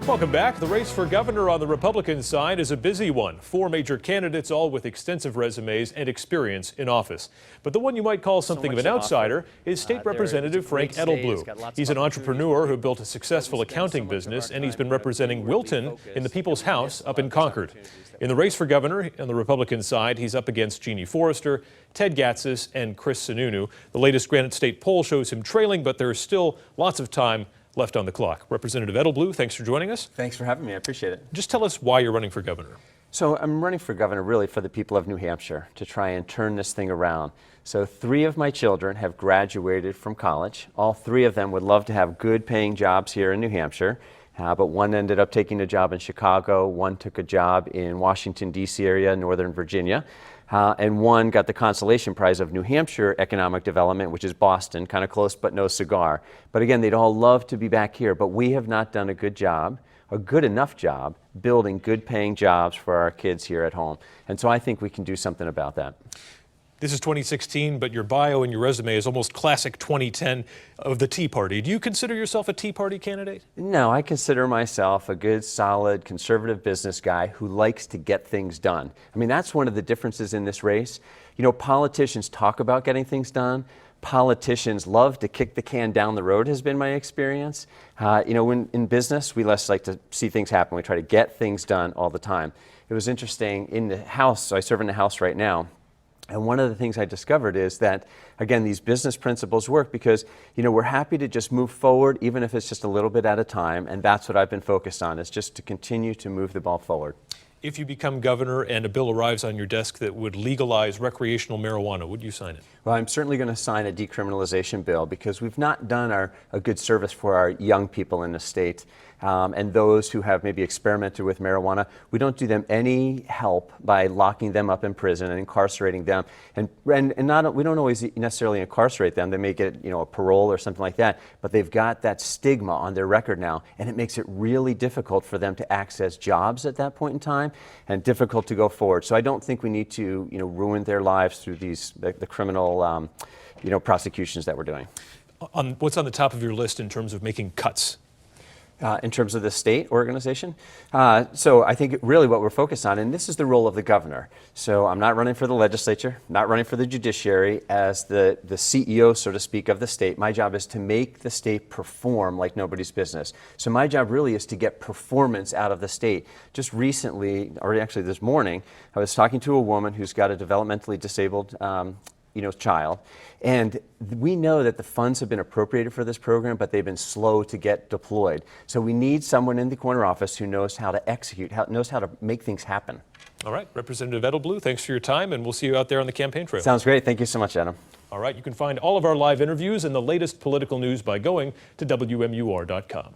Welcome back. The race for governor on the Republican side is a busy one. 4 major candidates, all with extensive resumes and experience in office. But the one you might call something of an outsider is State Representative Frank Edelblut. He's an entrepreneur who built a successful accounting business, and he's been representing Wilton in the People's House up in Concord. In the race for governor on the Republican side, he's up against Jeannie Forrester, Ted Gatsas, and Chris Sununu. The latest Granite State poll shows him trailing, but there is still lots of time left on the clock. Representative Edelblut, thanks for joining us. Thanks for having me. I appreciate it. Just tell us why you're running for governor. So I'm running for governor really for the people of New Hampshire to try and turn this thing around. So 3 of my children have graduated from college. All 3 of them would love to have good paying jobs here in New Hampshire. But one ended up taking a job in Chicago, one took a job in Washington, D.C. area, Northern Virginia, and one got the consolation prize of New Hampshire Economic Development, which is Boston, kind of close but no cigar. But again, they'd all love to be back here, but we have not done a good job, a good enough job, building good paying jobs for our kids here at home. And so I think we can do something about that. This is 2016, but your bio and your resume is almost classic 2010 of the Tea Party. Do you consider yourself a Tea Party candidate? No, I consider myself a good, solid, conservative business guy who likes to get things done. I mean, that's one of the differences in this race. You know, politicians talk about getting things done. Politicians love to kick the can down the road, has been my experience. You know, in business, we less like to see things happen. We try to get things done all the time. It was interesting in the House, so I serve in the House right now. And one of the things I discovered is that, again, these business principles work because, you know, we're happy to just move forward, even if it's just a little bit at a time. And that's what I've been focused on, is just to continue to move the ball forward. If you become governor and a bill arrives on your desk that would legalize recreational marijuana, would you sign it? Well, I'm certainly going to sign a decriminalization bill because we've not done a good service for our young people in the state. And those who have maybe experimented with marijuana, we don't do them any help by locking them up in prison and incarcerating them. And we don't always necessarily incarcerate them. They may get, you know, a parole or something like that, but they've got that stigma on their record now, and it makes it really difficult for them to access jobs at that point in time and difficult to go forward. So I don't think we need to, you know, ruin their lives through the criminal, you know, prosecutions that we're doing. What's on the top of your list in terms of making cuts? In terms of the state organization. So I think really what we're focused on, and this is the role of the governor. So I'm not running for the legislature, not running for the judiciary as the CEO, so to speak, of the state. My job is to make the state perform like nobody's business. So my job really is to get performance out of the state. Just recently, or actually this morning, I was talking to a woman who's got a developmentally disabled child. And we know that the funds have been appropriated for this program, but they've been slow to get deployed. So we need someone in the corner office who knows how to execute, knows how to make things happen. All right, Representative Edelblut, thanks for your time, and we'll see you out there on the campaign trail. Sounds great. Thank you so much, Adam. All right, you can find all of our live interviews and the latest political news by going to WMUR.com.